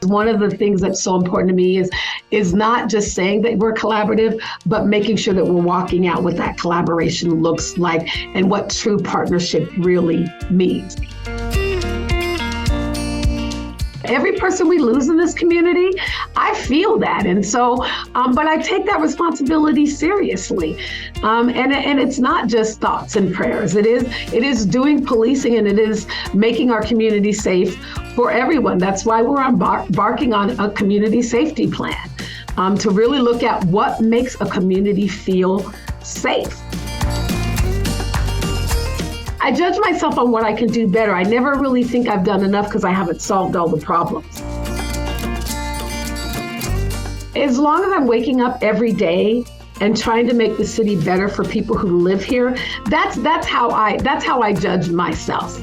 one of the things that's so important to me is not just saying that we're collaborative, but making sure that we're walking out what that collaboration looks like and what true partnership really means. Every person we lose in this community, I feel that. And so, but I take that responsibility seriously. And it's not just thoughts and prayers. It is doing policing, and it is making our community safe for everyone. That's why we're embarking on a community safety plan, to really look at what makes a community feel safe. I judge myself on what I can do better. I never really think I've done enough because I haven't solved all the problems. As long as I'm waking up every day and trying to make the city better for people who live here, that's how I judge myself.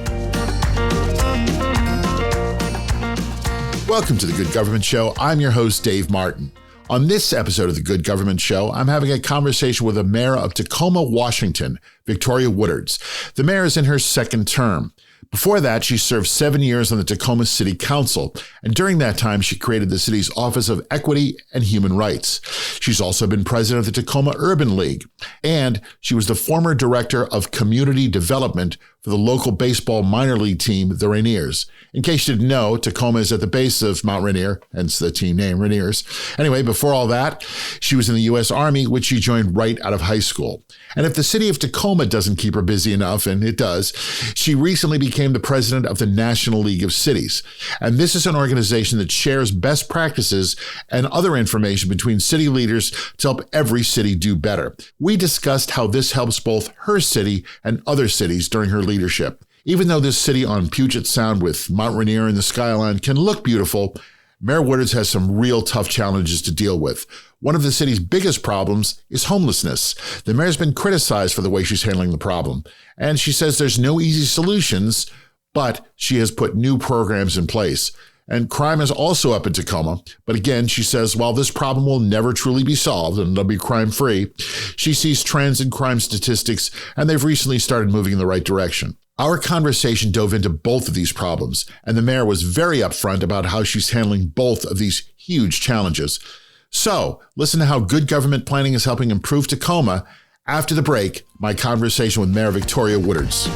Welcome to The Good Government Show. I'm your host, Dave Martin. On this episode of The Good Government Show, I'm having a conversation with the mayor of Tacoma, Washington, Victoria Woodards. The mayor is in her second term. Before that, she served 7 years on the Tacoma City Council, and during that time, she created the city's Office of Equity and Human Rights. She's also been president of the Tacoma Urban League, and she was the former director of community development for the local baseball minor league team, the Rainiers. In case you didn't know, Tacoma is at the base of Mount Rainier, hence the team name, Rainiers. Anyway, before all that, she was in the U.S. Army, which she joined right out of high school. And if the city of Tacoma doesn't keep her busy enough, and it does, she recently became the president of the National League of Cities. And this is an organization that shares best practices and other information between city leaders to help every city do better. We discussed how this helps both her city and other cities during her leadership. Even though this city on Puget Sound with Mount Rainier and the skyline can look beautiful, Mayor Woodards has some real tough challenges to deal with. One of the city's biggest problems is homelessness. The mayor's been criticized for the way she's handling the problem, and she says there's no easy solutions, but she has put new programs in place. And crime is also up in Tacoma. But again, she says while this problem will never truly be solved and it'll be crime-free, she sees trends in crime statistics, and they've recently started moving in the right direction. Our conversation dove into both of these problems, and the mayor was very upfront about how she's handling both of these huge challenges. So, listen to how good government planning is helping improve Tacoma. After the break, my conversation with Mayor Victoria Woodards.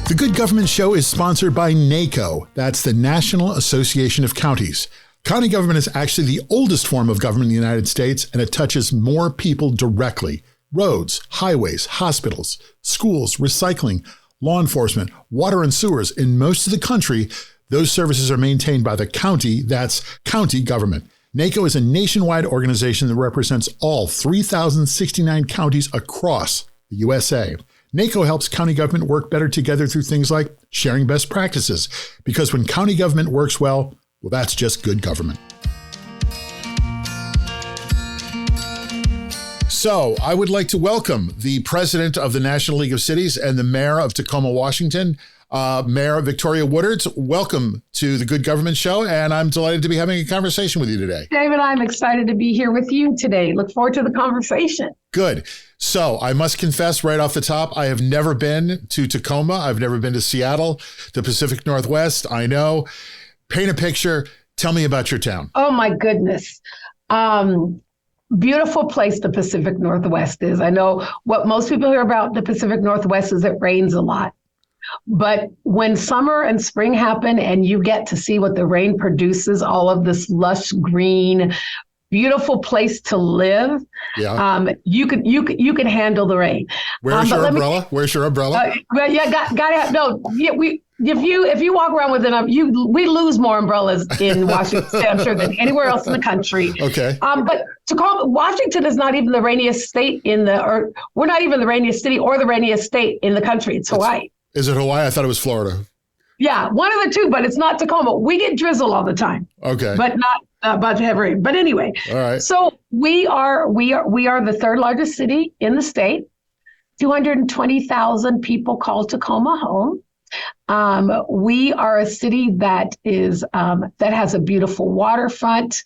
The Good Government Show is sponsored by NACo. That's the National Association of Counties. County government is actually the oldest form of government in the United States, and it touches more people directly. Roads, highways, hospitals, schools, recycling, law enforcement, water and sewers. In most of the country, those services are maintained by the county. That's county government. NACo is a nationwide organization that represents all 3,069 counties across the USA. NACo helps county government work better together through things like sharing best practices, because when county government works well, that's just good government. So I would like to welcome the president of the National League of Cities and the mayor of Tacoma, Washington, Mayor Victoria Woodards. Welcome to the Good Government Show, and I'm delighted to be having a conversation with you today. David, I'm excited to be here with you today. Look forward to the conversation. Good. So I must confess right off the top, I have never been to Tacoma. I've never been to Seattle, the Pacific Northwest. I know. Paint a picture. Tell me about your town. Oh, my goodness. Beautiful place the Pacific Northwest is. I know what most people hear about the Pacific Northwest is it rains a lot. But when summer and spring happen and you get to see what the rain produces, all of this lush green, beautiful place to live, you can handle the rain. Where's your umbrella? Where's your umbrella? If you walk around with it, we lose more umbrellas in Washington State, I'm sure, than anywhere else in the country. Okay. But Washington is not even the rainiest state we're not even the rainiest city or the rainiest state in the country. It's Hawaii. Is it Hawaii? I thought it was Florida. Yeah, one of the two, but it's not Tacoma. We get drizzle all the time. Okay. But not a bunch of heavy rain. But anyway. All right. So we are the third largest city in the state. 220,000 people call Tacoma home. We are a city that is that has a beautiful waterfront.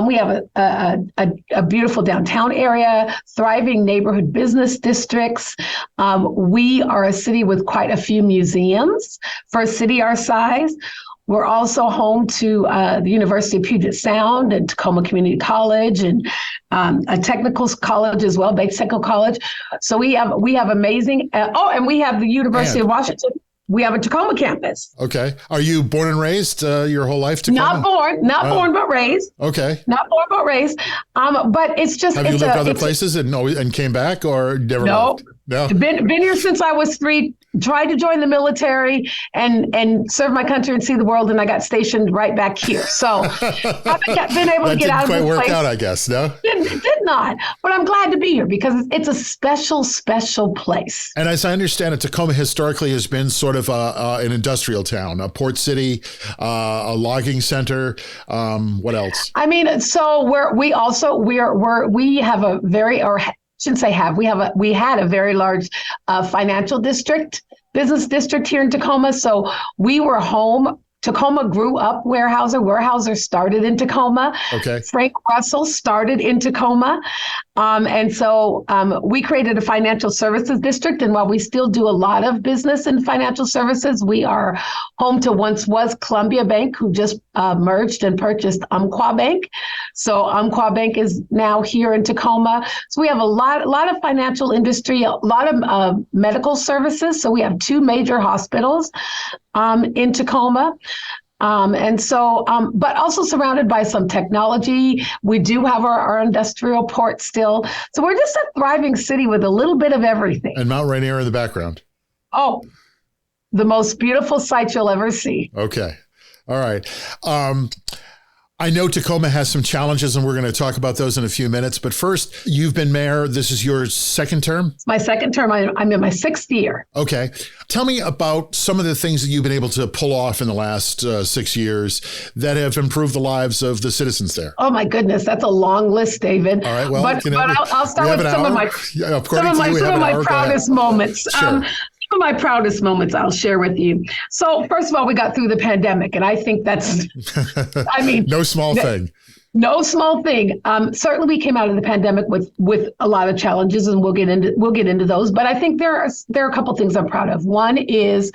We have a beautiful downtown area, thriving neighborhood business districts. We are a city with quite a few museums for a city our size. We're also home to the University of Puget Sound and Tacoma Community College and a technical college as well, Bates Technical College. So we have amazing. And we have the University of Washington. We have a Tacoma campus. Okay. Are you born and raised your whole life, Tacoma? Not born, but raised. Okay. Not born, but raised. But it's just. Have you lived other places and came back or never left? No. Been here since I was 3. Tried to join the military and serve my country and see the world, and I got stationed right back here. So I've been able to get out of this place. That didn't quite work out, I guess, no? It did not. But I'm glad to be here because it's a special, special place. And as I understand it, Tacoma historically has been sort of an industrial town, a port city, a logging center. What else? I mean, so we have a very, or shouldn't say have, we had a very large financial district, business district here in Tacoma. So we were home. Tacoma grew up Weyerhaeuser. Weyerhaeuser started in Tacoma. Okay. Frank Russell started in Tacoma. And so we created a financial services district. And while we still do a lot of business in financial services, we are home to once was Columbia Bank, who just merged and purchased Umpqua Bank. So Umpqua Bank is now here in Tacoma. So we have a lot of financial industry, a lot of medical services. So we have 2 major hospitals in Tacoma. But also surrounded by some technology. We do have our industrial port still. So we're just a thriving city with a little bit of everything. And Mount Rainier in the background. Oh, the most beautiful sight you'll ever see. Okay. All right. I know Tacoma has some challenges, and we're going to talk about those in a few minutes. But first, you've been mayor. This is your second term? It's my second term. I'm in my 6th year. Okay. Tell me about some of the things that you've been able to pull off in the last 6 years that have improved the lives of the citizens there. Oh, my goodness. That's a long list, David. All right. Well, but I'll start with some of my proudest moments. Sure. Some of my proudest moments I'll share with you. So first of all, we got through the pandemic, and I think that's, no small thing. No small thing. Certainly, we came out of the pandemic with a lot of challenges, and we'll get into those. But I think there are a couple things I'm proud of. One is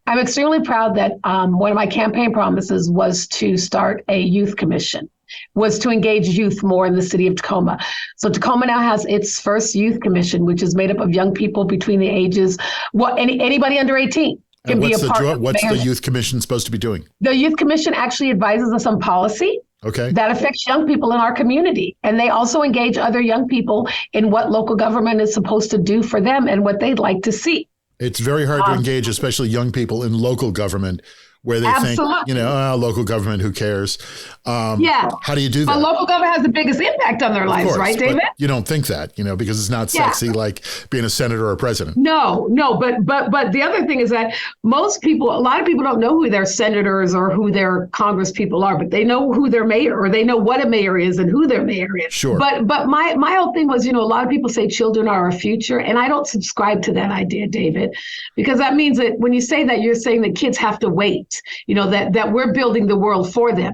I'm extremely proud that one of my campaign promises was to start a youth commission. Was to engage youth more in the city of Tacoma. So Tacoma now has its first youth commission, which is made up of young people between the ages, anybody under 18 can be a part of. What's the youth commission supposed to be doing? The youth commission actually advises us on policy. Okay. That affects young people in our community. And they also engage other young people in what local government is supposed to do for them and what they'd like to see. It's very hard to engage, especially young people in local government, where they think, local government, who cares? How do you do that? Well, local government has the biggest impact on their lives, right, David? You don't think that, because it's not sexy like being a senator or a president. No, but the other thing is that a lot of people don't know who their senators or who their Congress people are, but they know who their mayor, or they know what a mayor is and who their mayor is. Sure. But my whole thing was, a lot of people say children are our future, and I don't subscribe to that idea, David, because that means that when you say that, you're saying that kids have to wait. That we're building the world for them.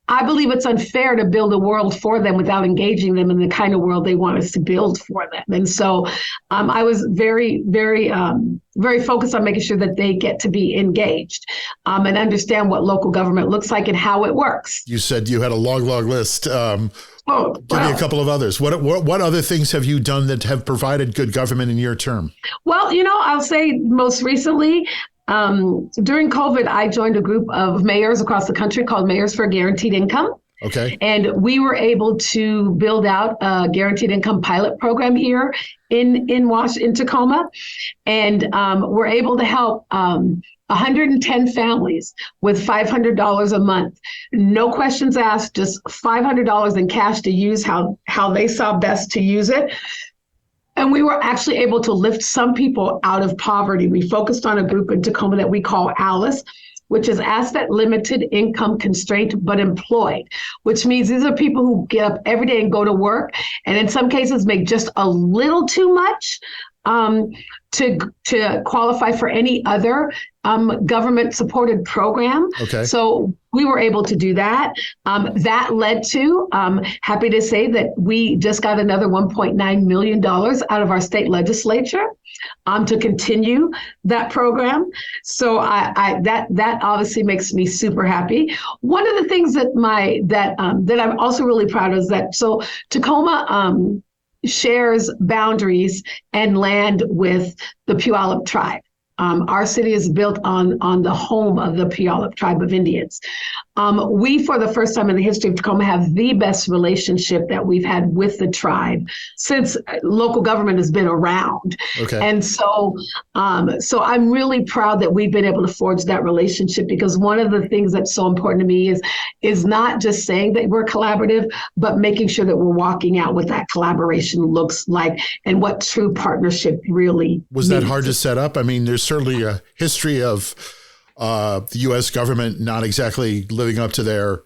I believe it's unfair to build a world for them without engaging them in the kind of world they want us to build for them. And so I was very, very, very focused on making sure that they get to be engaged and understand what local government looks like and how it works. You said you had a long list. Give me a couple of others. What other things have you done that have provided good government in your term? Well, I'll say most recently, during COVID, I joined a group of mayors across the country called Mayors for Guaranteed Income. Okay. And we were able to build out a guaranteed income pilot program here in Tacoma. And we're able to help 110 families with $500 a month. No questions asked, just $500 in cash to use how they saw best to use it. And we were actually able to lift some people out of poverty. We focused on a group in Tacoma that we call ALICE, which is asset limited, income constraint, but employed, which means these are people who get up every day and go to work, and in some cases make just a little too much to qualify for any other government supported program. Okay. So we were able to do that. That led to, happy to say that we just got another $1.9 million out of our state legislature to continue that program. So that obviously makes me super happy. One of the things that I'm also really proud of is that Tacoma shares boundaries and land with the Puyallup tribe. Our city is built on the home of the Puyallup tribe of Indians. We, for the first time in the history of Tacoma, have the best relationship that we've had with the tribe since local government has been around. Okay. And so I'm really proud that we've been able to forge that relationship, because one of the things that's so important to me is not just saying that we're collaborative, but making sure that we're walking out what that collaboration looks like and what true partnership really was. That means. hard to set up? I mean, there's certainly a history of the U.S. government not exactly living up to their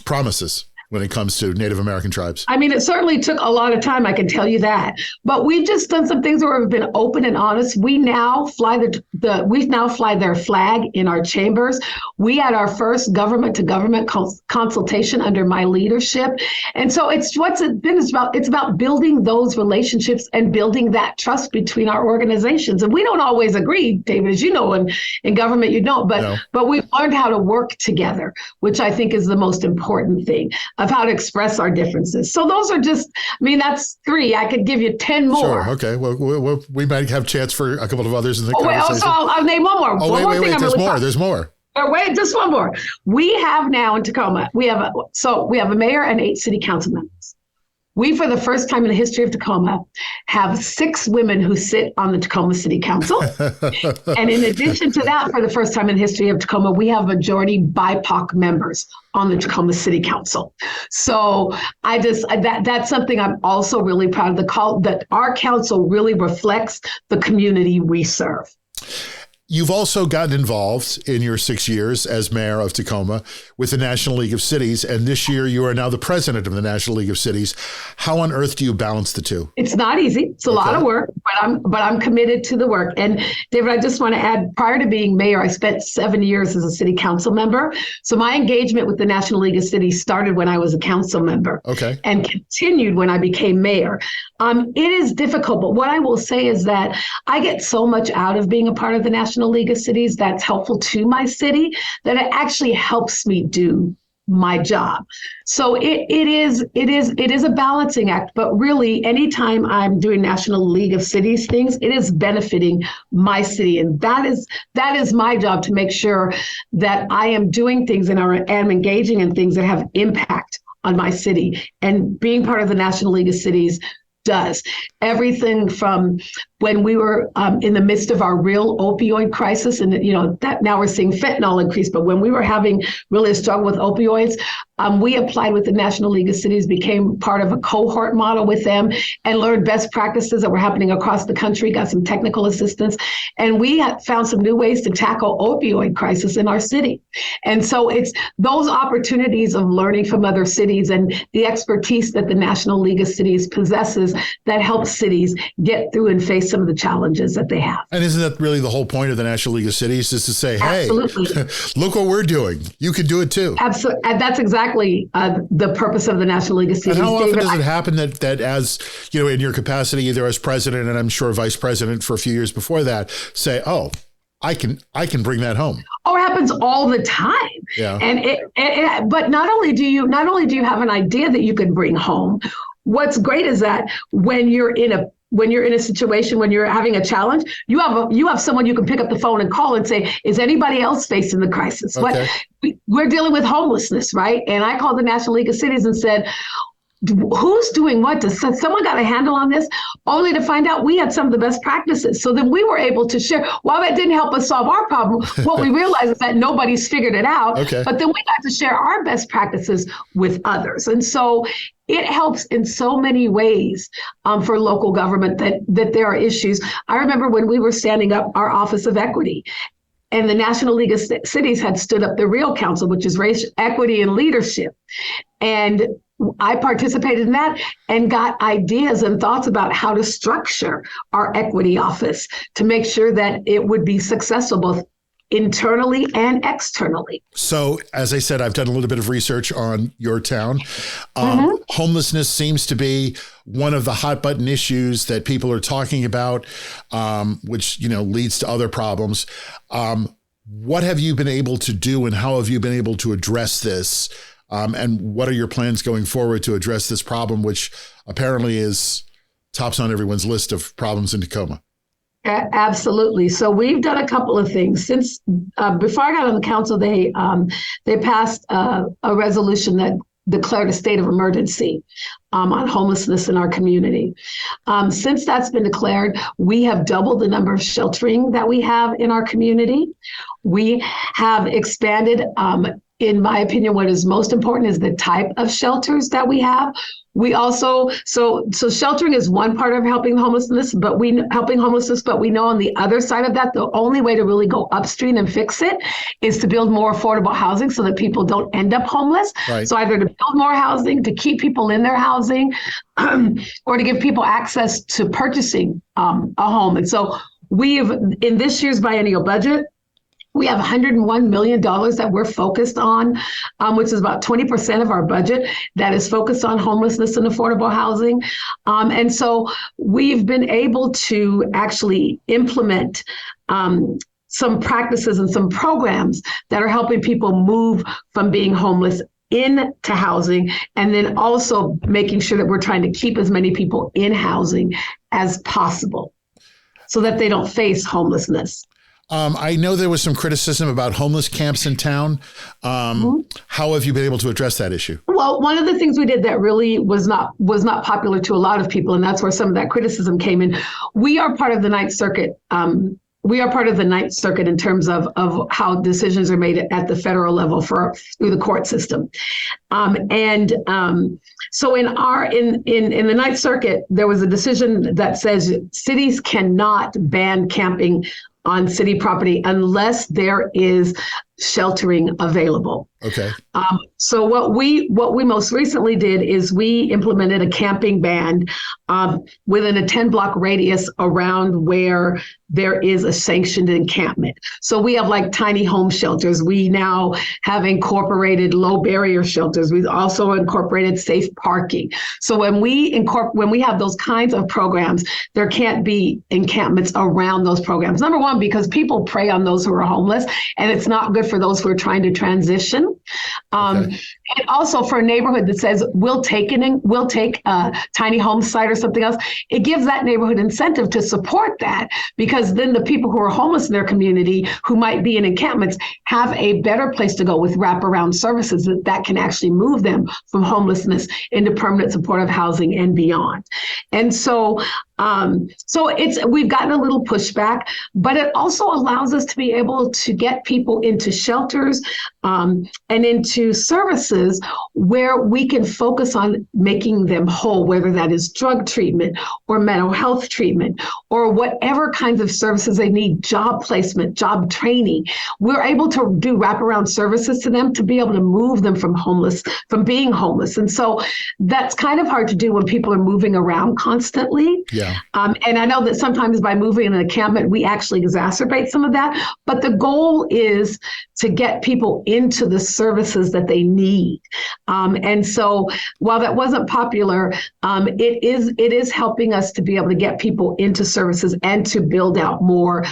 promises when it comes to Native American tribes. I mean, it certainly took a lot of time, I can tell you that. But we've just done some things where we've been open and honest. We now fly their flag in our chambers. We had our first government to government consultation under my leadership. And so it's about building those relationships and building that trust between our organizations. And we don't always agree, David, as you know, in government you don't, but we've learned how to work together, which I think is the most important thing, of how to express our differences. So those are that's 3. I could give you 10 more. Sure. Okay. Well, we might have a chance for a couple of others in the conversation. So I'll name one more. Wait. There's more. Wait, just one more. We have now in Tacoma, we have a mayor and 8 city council members. We, for the first time in the history of Tacoma, have 6 women who sit on the Tacoma City Council. And in addition to that, for the first time in the history of Tacoma, we have majority BIPOC members on the Tacoma City Council. So that's something I'm also really proud of, that our council really reflects the community we serve. You've also gotten involved in your 6 years as mayor of Tacoma with the National League of Cities, and this year you are now the president of the National League of Cities. How on earth do you balance the two? It's not easy. It's a lot of work, but I'm committed to the work. And David, I just want to add, prior to being mayor, I spent 7 years as a city council member. So my engagement with the National League of Cities started when I was a council member, and continued when I became mayor. It is difficult, but what I will say is that I get so much out of being a part of the National League of Cities that's helpful to my city, that it actually helps me do my job. So it is a balancing act, but really anytime I'm doing National League of Cities things, it is benefiting my city. And that is my job, to make sure that I am doing things and am engaging in things that have impact on my city. And being part of the National League of Cities does everything from when we were in the midst of our real opioid crisis, and that now we're seeing fentanyl increase, but when we were having really a struggle with opioids, we applied with the National League of Cities, became part of a cohort model with them, and learned best practices that were happening across the country, got some technical assistance, and we found some new ways to tackle opioid crisis in our city. And so it's those opportunities of learning from other cities and the expertise that the National League of Cities possesses that helps cities get through and face some of the challenges that they have. And isn't that really the whole point of the National League of Cities, is to say, hey, look what we're doing. You can do it too. Absolutely. And that's exactly the purpose of the National League of Cities. And how often does it happen that as, in your capacity, either as president and I'm sure vice president for a few years before that, say, oh, I can bring that home? Oh, it happens all the time. Yeah. And but not only do you have an idea that you can bring home, what's great is that when you're in a situation, when you're having a challenge, you have someone you can pick up the phone and call and say, is anybody else facing the crisis? Okay. We're dealing with homelessness, right? And I called the National League of Cities and said, who's doing what? Does someone got a handle on this? Only to find out we had some of the best practices. So then we were able to share. While that didn't help us solve our problem, what we realized is that nobody's figured it out. Okay. But then we got to share our best practices with others. And so it helps in so many ways for local government that there are issues. I remember when we were standing up our Office of Equity, and the National League of Cities had stood up the REAL Council, which is Race, Equity, and Leadership. And I participated in that and got ideas and thoughts about how to structure our equity office to make sure that it would be successful both internally and externally. So, as I said, I've done a little bit of research on your town. Homelessness seems to be one of the hot button issues that people are talking about, which, leads to other problems. What have you been able to do and how have you been able to address this? And what are your plans going forward to address this problem, which apparently is tops on everyone's list of problems in Tacoma? Absolutely. So we've done a couple of things since before I got on the council. They passed a resolution that declared a state of emergency on homelessness in our community. Since that's been declared, we have doubled the number of sheltering that we have in our community. We have expanded. In my opinion, what is most important is the type of shelters that we have. We also, so sheltering is one part of helping homelessness, but we know on the other side of that, the only way to really go upstream and fix it is to build more affordable housing so that people don't end up homeless. Right. So either to build more housing, to keep people in their housing, or to give people access to purchasing a home. And so we've, in this year's biennial budget, we have $101 million that we're focused on, which is about 20% of our budget that is focused on homelessness and affordable housing. And so we've been able to actually implement some practices and some programs that are helping people move from being homeless into housing, and then also making sure that we're trying to keep as many people in housing as possible so that they don't face homelessness. I know there was some criticism about homeless camps in town. How have you been able to address that issue? Well, one of the things we did that really was not popular to a lot of people, and that's where some of that criticism came in. We are part of the Ninth Circuit. We are part of the Ninth Circuit in terms of how decisions are made at the federal level through the court system. So in the Ninth Circuit, there was a decision that says cities cannot ban camping on city property unless there is sheltering available. Okay. So what we most recently did is we implemented a camping ban within a 10-block radius around where there is a sanctioned encampment. So we have like tiny home shelters. We now have incorporated low barrier shelters. We've also incorporated safe parking. So when we have those kinds of programs, there can't be encampments around those programs. Number one, because people prey on those who are homeless, and it's not good for those who are trying to transition. Okay. And also for a neighborhood that says we'll take a tiny home site or something else, it gives that neighborhood incentive to support that, because then the people who are homeless in their community who might be in encampments have a better place to go with wraparound services that can actually move them from homelessness into permanent supportive housing and beyond. And so we've gotten a little pushback, but it also allows us to be able to get people into shelters and into services where we can focus on making them whole, whether that is drug treatment or mental health treatment or whatever kinds of services they need, job placement, job training. We're able to do wraparound services to them to be able to move them from being homeless. And so that's kind of hard to do when people are moving around constantly. Yeah. And I know that sometimes by moving in an encampment, we actually exacerbate some of that. But the goal is to get people into the services that they need. And so while that wasn't popular, it is helping us to be able to get people into services and to build out more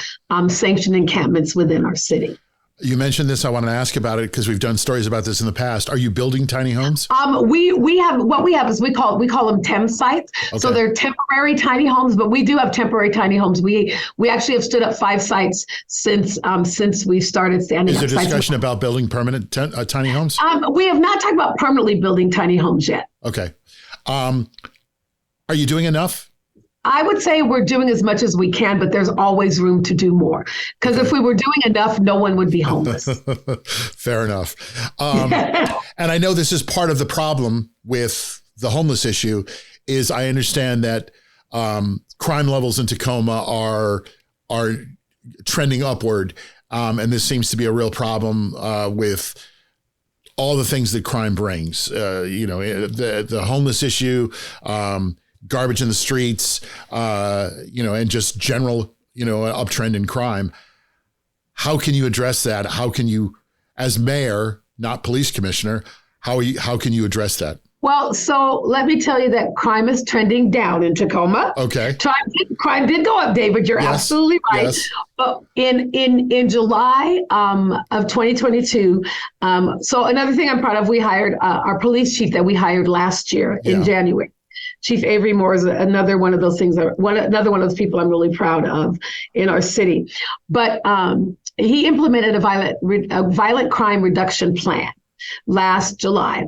sanctioned encampments within our city. You mentioned this. I want to ask about it because we've done stories about this in the past. Are you building tiny homes? We call them TEM sites. Okay. So they're temporary tiny homes, but we do have temporary tiny homes. We actually have stood up 5 sites since we started standing up. Is there discussion about building permanent tiny homes? We have not talked about permanently building tiny homes yet. Okay. Are you doing enough? I would say we're doing as much as we can, but there's always room to do more. Because if we were doing enough, no one would be homeless. Fair enough. And I know this is part of the problem with the homeless issue is I understand that crime levels in Tacoma are trending upward. And this seems to be a real problem with all the things that crime brings, the homeless issue, garbage in the streets, and just general, uptrend in crime. How can you address that? How can you, as mayor, not police commissioner, how can you address that? Well, so let me tell you that crime is trending down in Tacoma. Okay. Crime did go up, David. You're absolutely right. Yes. But in July of 2022, so another thing I'm proud of, we hired our police chief that we hired last year in January. Chief Avery Moore is another one of those things, another one of those people I'm really proud of in our city. But he implemented a violent crime reduction plan last July.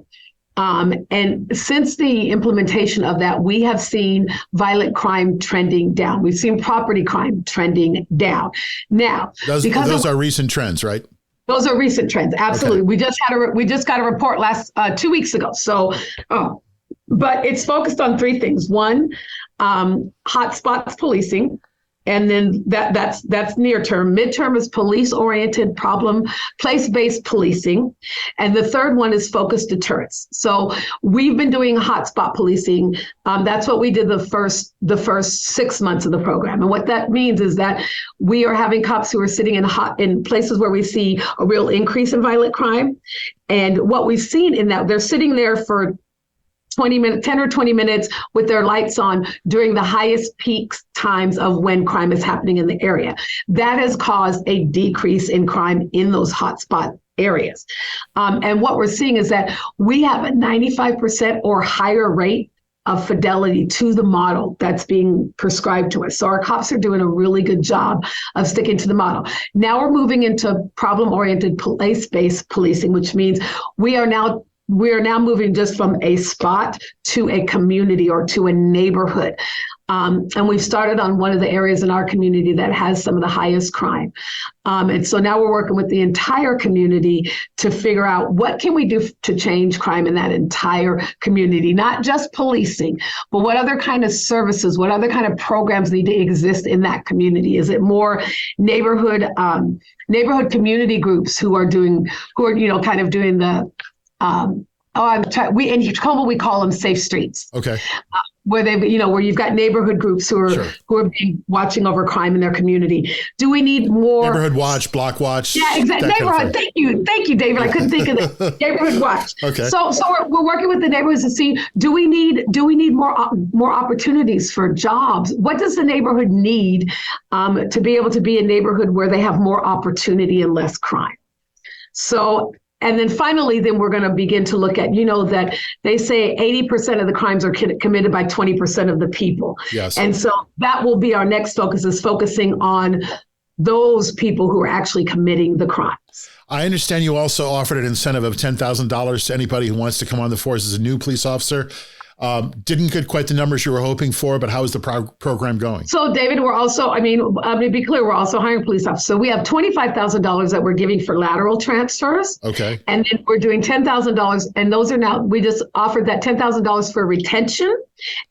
And since the implementation of that, we have seen violent crime trending down. We've seen property crime trending down. Now, those are recent trends, right? Those are recent trends. Absolutely. Okay. We just got a report 2 weeks ago. So, but it's focused on three things. One, hotspots policing. And then that's near term. Midterm is police-oriented place-based policing. And the third one is focused deterrence. So we've been doing hotspot policing. That's what we did the first 6 months of the program. And what that means is that we are having cops who are sitting in places where we see a real increase in violent crime. And what we've seen in that, they're sitting there for 10 or 20 minutes with their lights on during the highest peak times of when crime is happening in the area. That has caused a decrease in crime in those hotspot areas. And what we're seeing is that we have a 95% or higher rate of fidelity to the model that's being prescribed to us. So our cops are doing a really good job of sticking to the model. Now we're moving into problem-oriented place-based policing, which means we are now moving just from a spot to a community or to a neighborhood. And we've started on one of the areas in our community that has some of the highest crime. And so now we're working with the entire community to figure out what can we do to change crime in that entire community, not just policing, but what other kind of services, what other kind of programs need to exist in that community? Is it more neighborhood community groups who are doing the in Tacoma we call them safe streets. Okay. Where you've got neighborhood groups who are watching over crime in their community. Do we need more neighborhood watch, block watch? Yeah, exactly. Neighborhood. Thank you, David. I couldn't think of it. Neighborhood watch. Okay. So we're working with the neighborhoods to see do we need more opportunities for jobs? What does the neighborhood need to be able to be a neighborhood where they have more opportunity and less crime? So. And then finally, we're going to begin to look at, that they say 80% of the crimes are committed by 20% of the people. Yes. And so that will be our next focus, is focusing on those people who are actually committing the crimes. I understand you also offered an incentive of $10,000 to anybody who wants to come on the force as a new police officer. Didn't get quite the numbers you were hoping for, but how is the program going? So, David, we're also, to be clear, we're also hiring police officers. So we have $25,000 that we're giving for lateral transfers. Okay. And then we're doing $10,000. And those are now, we just offered that $10,000 for retention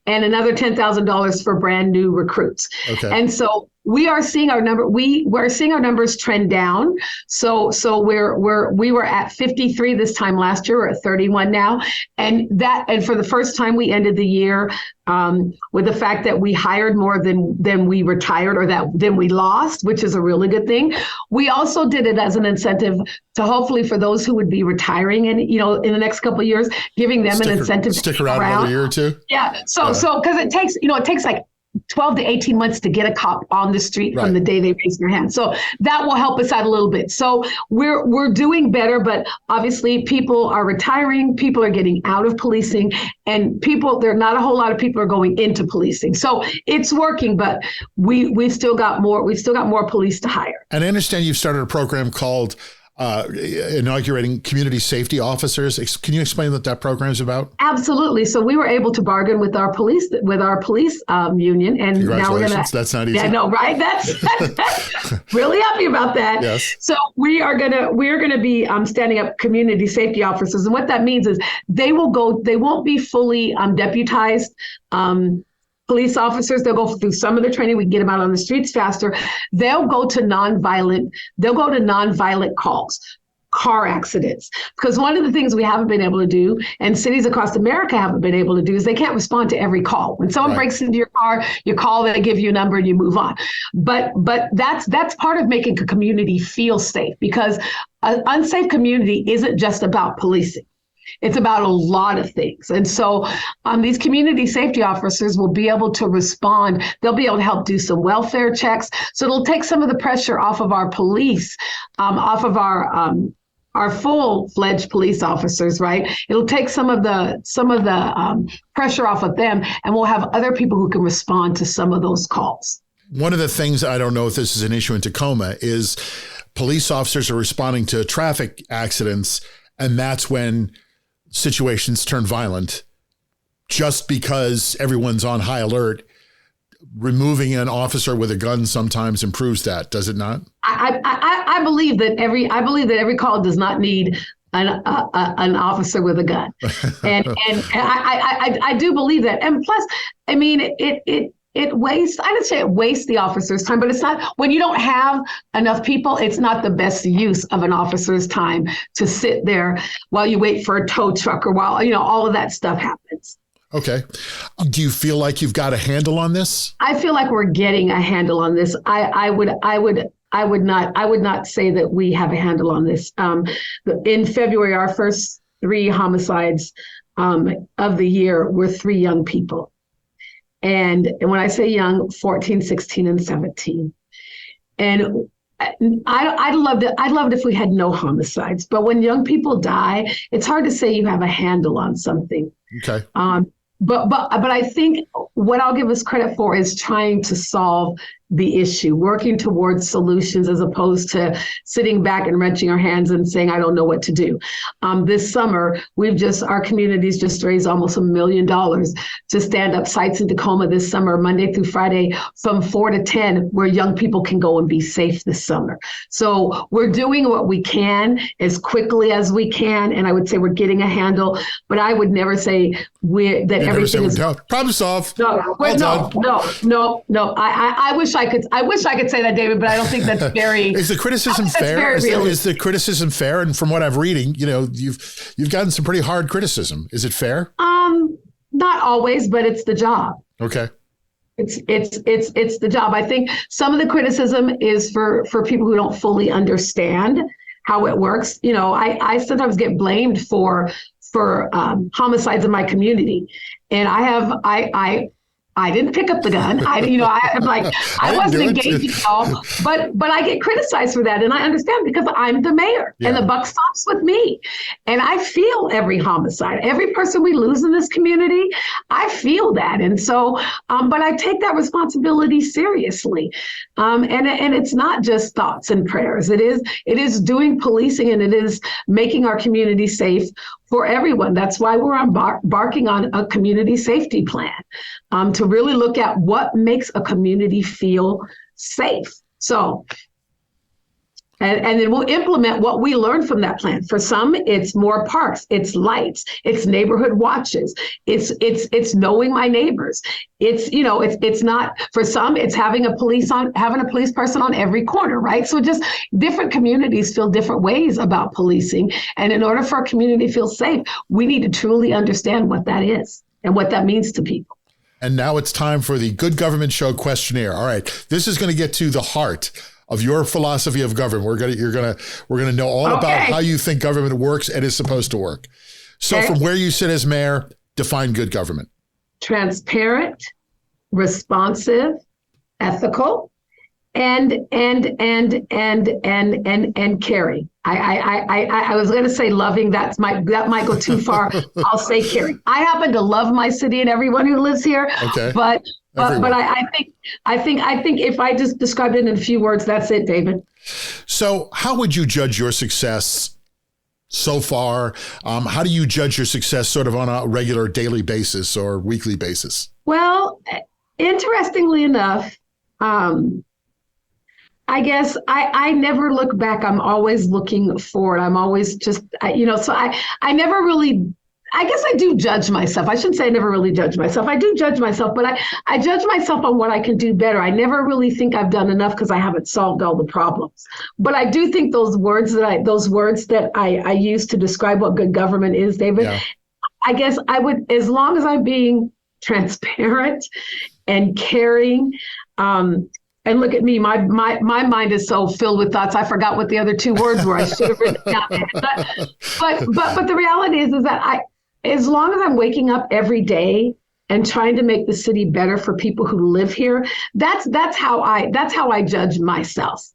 and another $10,000 for brand new recruits. Okay. And so we are seeing our numbers trend down. So we were at 53 this time last year. We're at 31 now, and for the first time we ended the year with the fact that we hired more than we retired or than we lost, which is a really good thing. We also did it as an incentive to hopefully for those who would be retiring in the next couple of years, giving them an incentive to stick around another year or two. Yeah. So because it takes like 12 to 18 months to get a cop on the street from the day they raise their hand. So that will help us out a little bit. So we're doing better, but obviously people are retiring, people are getting out of policing, and there are not a whole lot of people are going into policing. So it's working, but we've still got more police to hire. And I understand you've started a program called inaugurating community safety officers. Can you explain what that program is about? Absolutely. So we were able to bargain with our police union, and congratulations. That's not easy. Yeah, no, right? That's really happy about that. Yes. So we are gonna be standing up community safety officers, and what that means is they won't be fully deputized. Police officers, they'll go through some of the training. We can get them out on the streets faster. They'll go to nonviolent calls car accidents. Because one of the things we haven't been able to do, and cities across America haven't been able to do, is they can't respond to every call. When someone breaks into your car, you call, they give you a number, and you move on. But that's part of making a community feel safe, because an unsafe community isn't just about policing. It's about a lot of things. And so these community safety officers will be able to respond. They'll be able to help do some welfare checks. So it'll take some of the pressure off of our police, off of our full-fledged police officers, right? It'll take some of the pressure off of them, and we'll have other people who can respond to some of those calls. One of the things, I don't know if this is an issue in Tacoma, is police officers are responding to traffic accidents, and that's when situations turn violent. Just because everyone's on high alert, removing an officer with a gun sometimes improves that, does it not? I believe that every call does not need an officer with a gun, and I do believe that. And plus, I mean, it wastes. I didn't say it wastes the officer's time, but it's not, when you don't have enough people, it's not the best use of an officer's time to sit there while you wait for a tow truck, or while all of that stuff happens. Okay. Do you feel like you've got a handle on this? I feel like we're getting a handle on this. I would not say that we have a handle on this. In February, our first 3 homicides of the year were 3 young people. And when I say young, 14, 16, and 17. And I'd love it if we had no homicides. But when young people die, it's hard to say you have a handle on something. Okay. But I think what I'll give us credit for is trying to solve the issue, working towards solutions, as opposed to sitting back and wrenching our hands and saying, I don't know what to do. This summer, our community's just raised almost $1 million to stand up sites in Tacoma this summer, Monday through Friday, from 4 to 10, where young people can go and be safe this summer. So we're doing what we can as quickly as we can. And I would say we're getting a handle, but I would never say everything is problem solved. No. I wish I could say that, David, but I don't think that's very. Is the criticism fair? Is the criticism fair? And from what I'm reading, you've gotten some pretty hard criticism. Is it fair? Not always, but it's the job. Okay. It's the job. I think some of the criticism is for people who don't fully understand how it works. I sometimes get blamed for homicides in my community, and I didn't pick up the gun. I wasn't engaging at all, but I get criticized for that. And I understand, because I'm the mayor and the buck stops with me. And I feel every homicide, every person we lose in this community, I feel that. And so, but I take that responsibility seriously. And it's not just thoughts and prayers. It is doing policing, and it is making our community safe for everyone. That's why we're embarking on a community safety plan, to really look at what makes a community feel safe. So, and then we'll implement what we learned from that plan. For some, it's more parks, it's lights, it's neighborhood watches, it's knowing my neighbors. It's not, for some, it's having a police person on every corner, right? So just different communities feel different ways about policing. And in order for our community to feel safe, we need to truly understand what that is and what that means to people. And now it's time for the Good Government Show questionnaire. All right, this is going to get to the heart of your philosophy of government. We're gonna know all about how you think government works and is supposed to work. So, from where you sit as mayor, define good government. Transparent, responsive, ethical, and caring. I was going to say loving. That might go too far. I'll say caring. I happen to love my city and everyone who lives here. Okay. But I think if I just described it in a few words, that's it, David. So how would you judge your success so far? How do you judge your success sort of on a regular daily basis or weekly basis? Well, interestingly enough, I guess I never look back. I'm always looking forward. I'm always just, so I never really, I guess I do judge myself. I shouldn't say I never really judge myself. I do judge myself, but I judge myself on what I can do better. I never really think I've done enough because I haven't solved all the problems. But I do think those words that I use to describe what good government is, David, I guess I would, as long as I'm being transparent and caring, and look at me, my mind is so filled with thoughts. I forgot what the other two words were. I should have written down. But the reality is that as long as I'm waking up every day and trying to make the city better for people who live here, that's how I judge myself.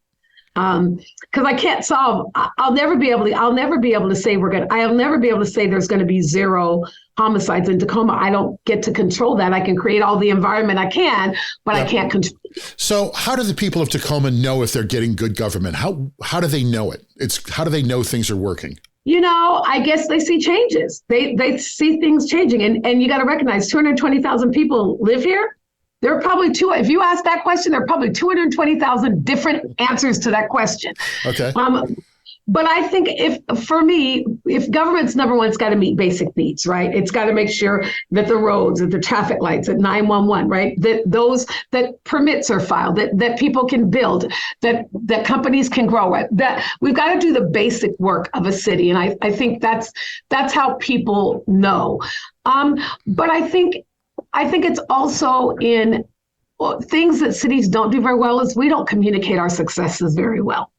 Because I can't solve. I'll never be able to say I'll never be able to say there's going to be zero homicides in Tacoma. I don't get to control that. I can create all the environment I can, but I can't control it. So how do the people of Tacoma know if they're getting good government? How do they know it? How do they know things are working? I guess they see changes. They see things changing, and you got to recognize 220,000 people live here. There are probably if you ask that question, there are probably 220,000 different answers to that question. Okay. But I think if government's number one, it's got to meet basic needs, right? It's got to make sure that the roads, that the traffic lights, at 911, right? That permits are filed, that people can build, that companies can grow, right? That we've got to do the basic work of a city. And I think that's how people know. But I think it's also in things that cities don't do very well is we don't communicate our successes very well.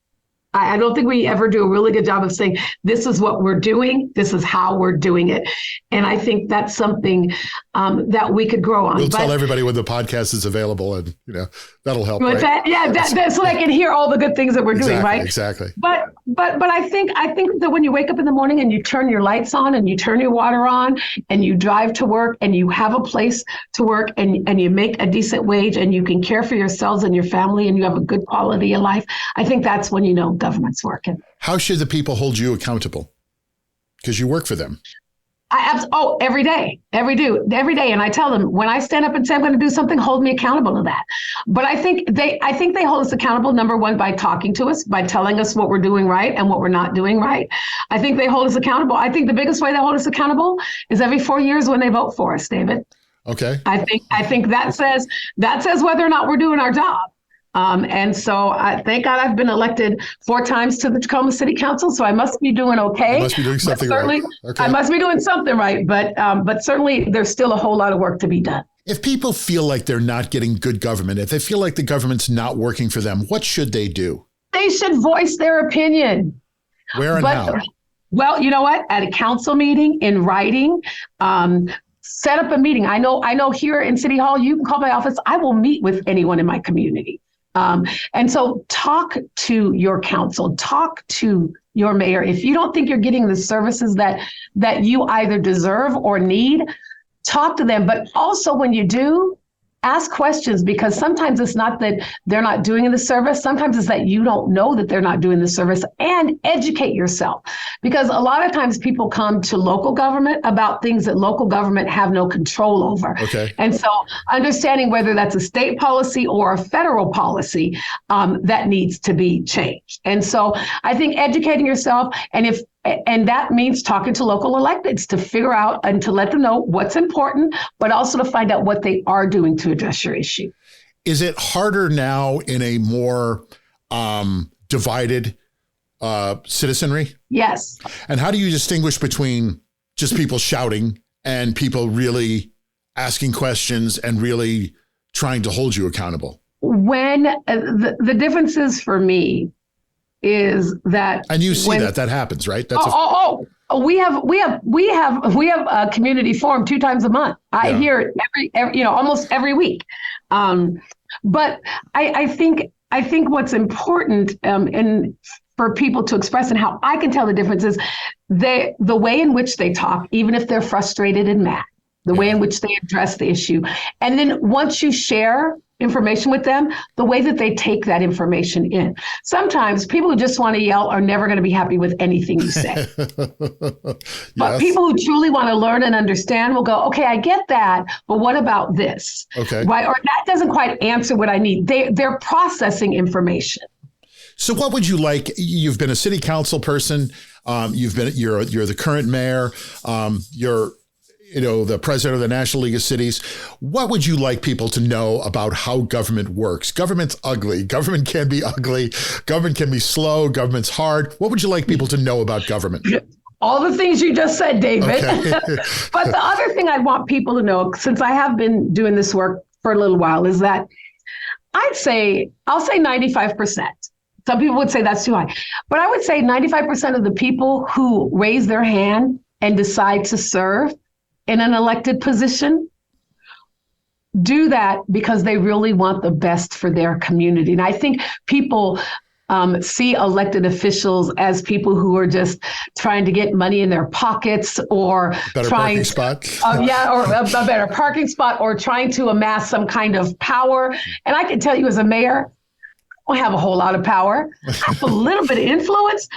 I don't think we ever do a really good job of saying, this is what we're doing, this is how we're doing it. And I think that's something that we could grow on. We'll tell everybody when the podcast is available, and that'll help. Right? That's so they can hear all the good things that we're doing, right? Exactly. But I think that when you wake up in the morning and you turn your lights on and you turn your water on and you drive to work and you have a place to work and you make a decent wage and you can care for yourselves and your family and you have a good quality of life, I think that's when you know government's working. How should the people hold you accountable? Because you work for them. Every day. And I tell them, when I stand up and say I'm going to do something, hold me accountable to that. But I think they hold us accountable, number one, by talking to us, by telling us what we're doing right and what we're not doing right. I think they hold us accountable. I think the biggest way they hold us accountable is every 4 years when they vote for us, David. Okay. I think that says whether or not we're doing our job. And so thank God I've been elected 4 times to the Tacoma City Council, so I must be doing okay. You must be doing something right. Okay. I must be doing something right, but certainly there's still a whole lot of work to be done. If people feel like they're not getting good government, if they feel like the government's not working for them, what should they do? They should voice their opinion. Where and how? Well, you know what? At a council meeting, in writing, set up a meeting. I know here in City Hall, you can call my office. I will meet with anyone in my community. And so talk to your council, talk to your mayor. If you don't think you're getting the services that you either deserve or need, talk to them. But also when you do, ask questions, because sometimes it's not that they're not doing the service. Sometimes it's that you don't know that they're not doing the service, and educate yourself. Because a lot of times people come to local government about things that local government have no control over. Okay. And so understanding whether that's a state policy or a federal policy that needs to be changed. And so I think educating yourself, and that means talking to local electeds to figure out and to let them know what's important, but also to find out what they are doing to address your issue. Is it harder now in a more divided citizenry? Yes. And how do you distinguish between just people shouting and people really asking questions and really trying to hold you accountable? When the difference is for me is that, and you see that happens, right? That's we have a community forum 2 times a month. I hear it every almost every week. But I think what's important and for people to express, and how I can tell the difference, is the way in which they talk, even if they're frustrated and mad, the way in which they address the issue. And then once you share information with them, the way that they take that information in. Sometimes people who just want to yell are never going to be happy with anything you say. Yes. But people who truly want to learn and understand will go, okay, I get that, but what about this? Okay. Right? Or that doesn't quite answer what I need. They're processing information. So what would you like? You've been a city council person. You're the current mayor. You're the president of the National League of Cities. What would you like people to know about how government works? Government's ugly. Government can be ugly. Government can be slow. Government's hard. What would you like people to know about government? All the things you just said, David. Okay. But the other thing I want people to know, since I have been doing this work for a little while, is that I'll say 95%. Some people would say that's too high, but I would say 95% of the people who raise their hand and decide to serve in an elected position do that because they really want the best for their community. And I think people see elected officials as people who are just trying to get money in their pockets or better trying parking spot. or a better parking spot or trying to amass some kind of power. And I can tell you as a mayor, I don't have a whole lot of power. I have a little bit of influence.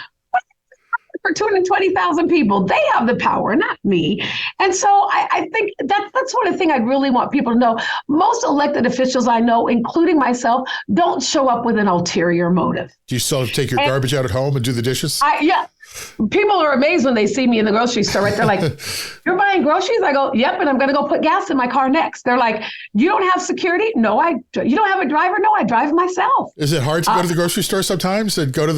For 220,000 people, they have the power, not me. And so I think that's one of the things I really want people to know. Most elected officials I know, including myself, don't show up with an ulterior motive. Do you still take your garbage out at home and do the dishes? Yeah. People are amazed when they see me in the grocery store, right? They're like, "You're buying groceries?" I go, "Yep, and I'm going to go put gas in my car next." They're like, "You don't have security?" "No, you don't have a driver?" "No, I drive myself." Is it hard to go to the grocery store sometimes and go to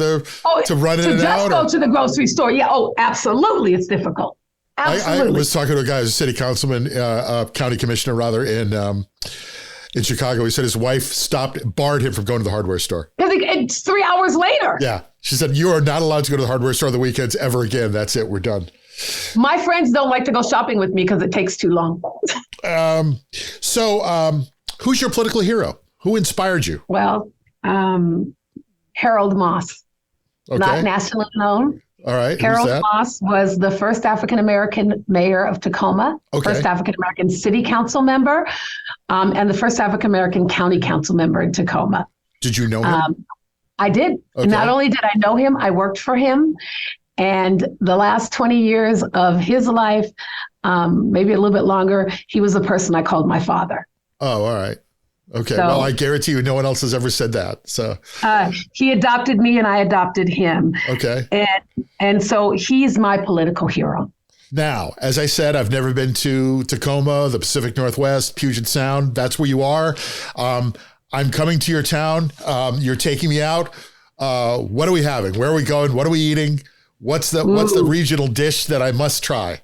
to run in and out? To just go to the grocery store. Yeah. Oh, absolutely. It's difficult. Absolutely. I was talking to a guy, a city councilman, county commissioner rather, in Chicago. He said his wife barred him from going to the hardware store. It's 3 hours later. Yeah. She said, "You are not allowed to go to the hardware store on the weekends ever again. That's it. We're done." My friends don't like to go shopping with me because it takes too long. So who's your political hero? Who inspired you? Well, Harold Moss, not nationally known. All right. Harold Moss was the first African-American mayor of Tacoma, first African-American city council member, and the first African-American county council member in Tacoma. Did you know him? I did. Okay. Not only did I know him, I worked for him. And the last 20 years of his life, maybe a little bit longer, he was the person I called my father. Oh, all right. Okay. Well, I guarantee you no one else has ever said that. So he adopted me and I adopted him. Okay. And so he's my political hero. Now, as I said, I've never been to Tacoma, the Pacific Northwest, Puget Sound. That's where you are. I'm coming to your town. You're taking me out. What are we having? Where are we going? What are we eating? What's the regional dish that I must try?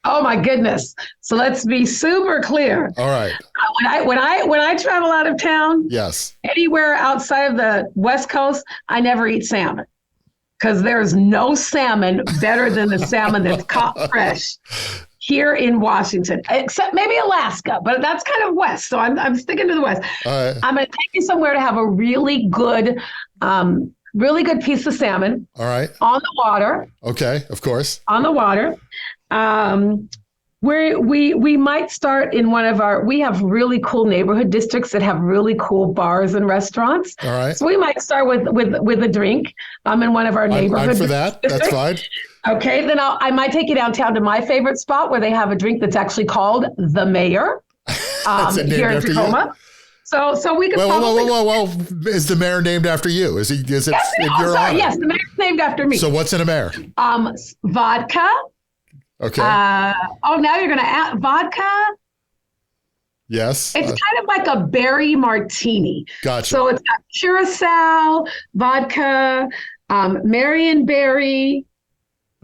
Oh my goodness! So let's be super clear. All right. When I travel out of town, yes, anywhere outside of the West Coast, I never eat salmon because there's no salmon better than the salmon that's caught fresh here in Washington, except maybe Alaska, but that's kind of west. So I'm sticking to the west. I'm going to take you somewhere to have a really good piece of salmon. All right. On the water. Okay, of course. On the water. Where we might start in we have really cool neighborhood districts that have really cool bars and restaurants. All right. So we might start with a drink in one of our neighborhood I'm for that. Districts. That's fine. Okay, then I might take you downtown to my favorite spot where they have a drink that's actually called the Mayor here in Tacoma. So we could Whoa. Is the mayor named after you? Is it yes, in your honor? Yes, the mayor's named after me. So what's in a mayor? Vodka. Okay. Now you're going to add vodka? Yes. It's kind of like a berry martini. Gotcha. So it's got curacao, vodka, Marionberry.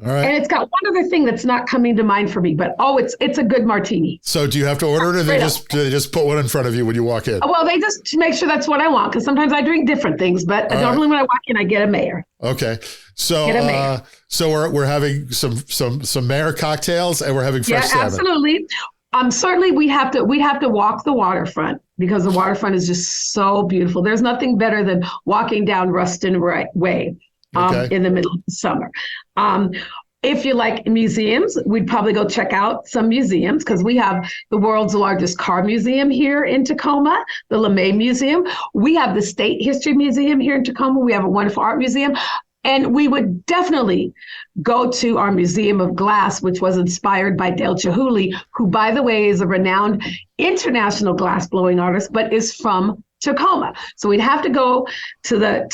All right. And it's got one other thing that's not coming to mind for me, but it's a good martini. So do you have to order it, or do they just put one in front of you when you walk in? Well, they just make sure that's what I want, because sometimes I drink different things, but normally when I walk in, I get a mayor. Okay. So we're having some mayor cocktails, and we're having fresh salmon. Absolutely. Certainly we'd have to walk the waterfront, because the waterfront is just so beautiful. There's nothing better than walking down Ruston Way. In the middle of the summer. If you like museums, we'd probably go check out some museums, because we have the world's largest car museum here in Tacoma, the LeMay Museum. We have the State History Museum here in Tacoma. We have a wonderful art museum. And we would definitely go to our Museum of Glass, which was inspired by Dale Chihuly, who, by the way, is a renowned international glass-blowing artist, but is from Tacoma. So we'd have to go to the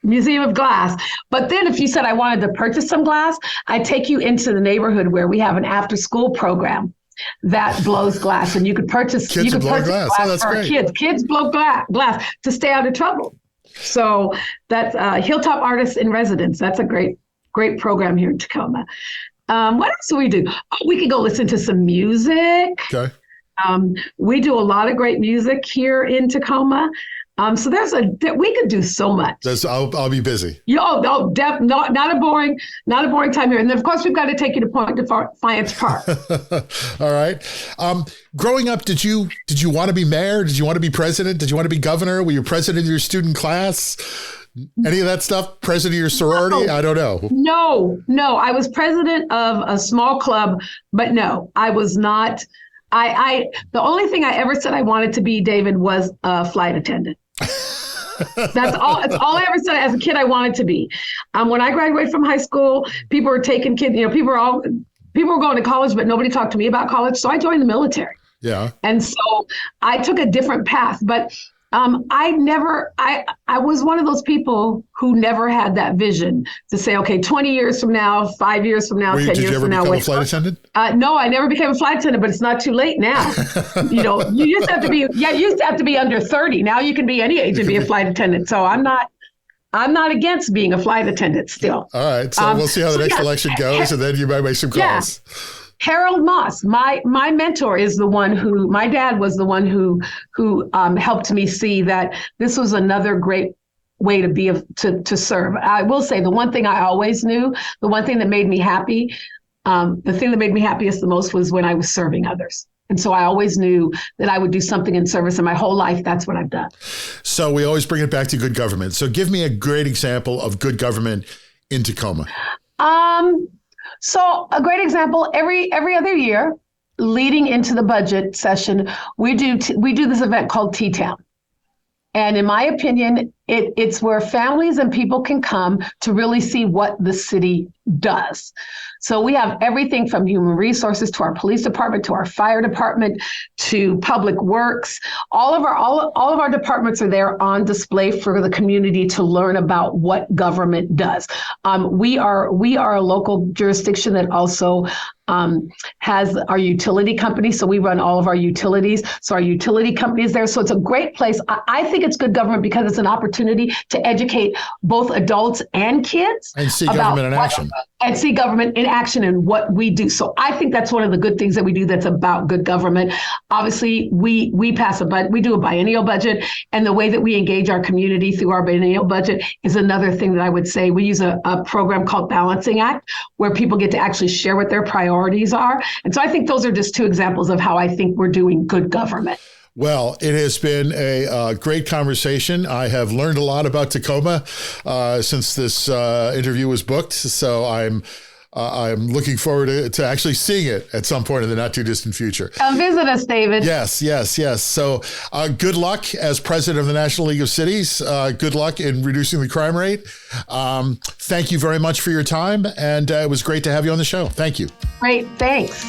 Museum of Glass. But then if you said I wanted to purchase some glass, I'd take you into the neighborhood where we have an after school program that blows glass, and you could purchase glass for our kids. Kids blow glass to stay out of trouble. So that's Hilltop Artists in Residence. That's a great program here in Tacoma. What else do we do? Oh, we could go listen to some music. Okay. We do a lot of great music here in Tacoma. So we could do so much. I'll be busy. Not a boring time here. And then of course we've got to take you to Point Defiance Park. All right. Growing up, did you want to be mayor? Did you want to be president? Did you want to be governor? Were you president of your student class? Any of that stuff? President of your sorority? No. I don't know. No. I was president of a small club, but no, I was not. The only thing I ever said I wanted to be, David, was a flight attendant. That's all. It's all I ever said as a kid I wanted to be. When I graduated from high school, people were taking kids. People were going to college, but nobody talked to me about college. So I joined the military. Yeah. And so I took a different path, but I was one of those people who never had that vision to say, okay, 20 years from now, 5 years from now, 10 years from now. Did you ever become a flight attendant? No, I never became a flight attendant, but it's not too late now. You used to have to be under 30. Now you can be any age and be a flight attendant. So I'm not against being a flight attendant still. All right. So we'll see how the next election goes, and then you might make some calls. Yeah. Harold Moss, my mentor, is the one who, my dad was the one who helped me see that this was another great way to serve. I will say the one thing I always knew, the one thing that made me happy, the thing that made me happiest the most was when I was serving others. And so I always knew that I would do something in service, and my whole life, that's what I've done. So we always bring it back to good government. So give me a great example of good government in Tacoma. So a great example, every other year, leading into the budget session, we do this event called T-Town. And in my opinion, it's where families and people can come to really see what the city does. So we have everything from human resources to our police department, to our fire department, to public works. All of our departments are there on display for the community to learn about what government does. We are a local jurisdiction that also has our utility company. So we run all of our utilities. So our utility company is there. So it's a great place. I think it's good government because it's an opportunity to educate both adults and kids. And see government in action. And see government in action and what we do. So I think that's one of the good things that we do that's about good government. Obviously, we do a biennial budget, and the way that we engage our community through our biennial budget is another thing that I would say. We use a program called Balancing Act, where people get to actually share what their priorities are. And so I think those are just two examples of how I think we're doing good government. Well, it has been a great conversation. I have learned a lot about Tacoma since this interview was booked. So I'm looking forward to actually seeing it at some point in the not too distant future. Come visit us, David. Yes. So good luck as president of the National League of Cities. Good luck in reducing the crime rate. Thank you very much for your time. And it was great to have you on the show. Thank you. Great. Thanks.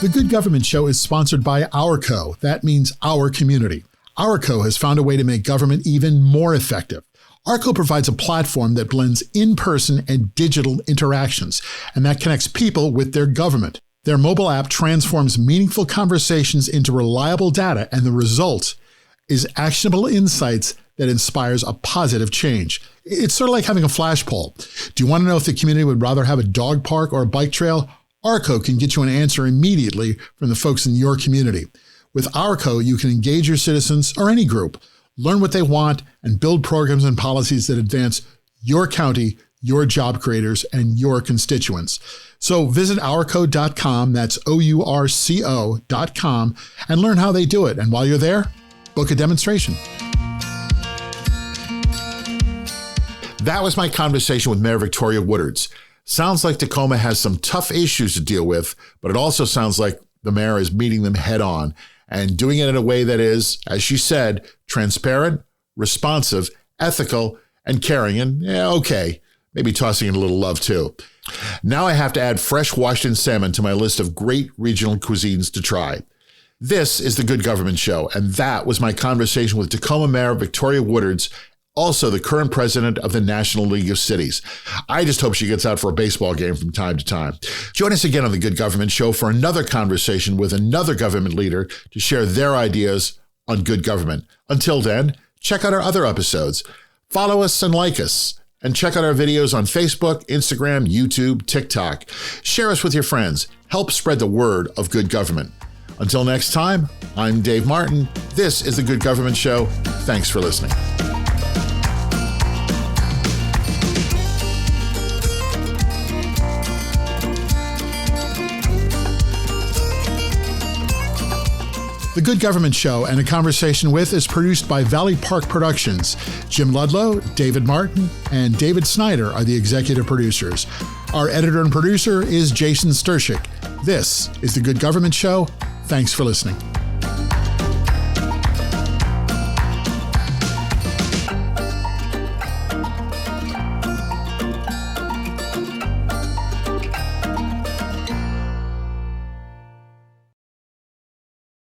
The Good Government Show is sponsored by Ourco. That means our community. Ourco has found a way to make government even more effective. Ourco provides a platform that blends in-person and digital interactions, and that connects people with their government. Their mobile app transforms meaningful conversations into reliable data, and the result is actionable insights that inspires a positive change. It's sort of like having a flash poll. Do you want to know if the community would rather have a dog park or a bike trail? Ourco can get you an answer immediately from the folks in your community. With Ourco, you can engage your citizens or any group, learn what they want, and build programs and policies that advance your county, your job creators, and your constituents. So visit Ourco.com, that's OURCO.com, and learn how they do it. And while you're there, book a demonstration. That was my conversation with Mayor Victoria Woodards. Sounds like Tacoma has some tough issues to deal with, but it also sounds like the mayor is meeting them head on and doing it in a way that is, as she said, transparent, responsive, ethical, and caring, and maybe tossing in a little love too. Now I have to add fresh Washington salmon to my list of great regional cuisines to try. This is the Good Government Show, and that was my conversation with Tacoma Mayor Victoria Woodards, also the current president of the National League of Cities. I just hope she gets out for a baseball game from time to time. Join us again on the Good Government Show for another conversation with another government leader to share their ideas on good government. Until then, check out our other episodes. Follow us and like us. And check out our videos on Facebook, Instagram, YouTube, TikTok. Share us with your friends. Help spread the word of good government. Until next time, I'm Dave Martin. This is the Good Government Show. Thanks for listening. The Good Government Show and A Conversation With is produced by Valley Park Productions. Jim Ludlow, David Martin, and David Snyder are the executive producers. Our editor and producer is Jason Stershic. This is The Good Government Show. Thanks for listening.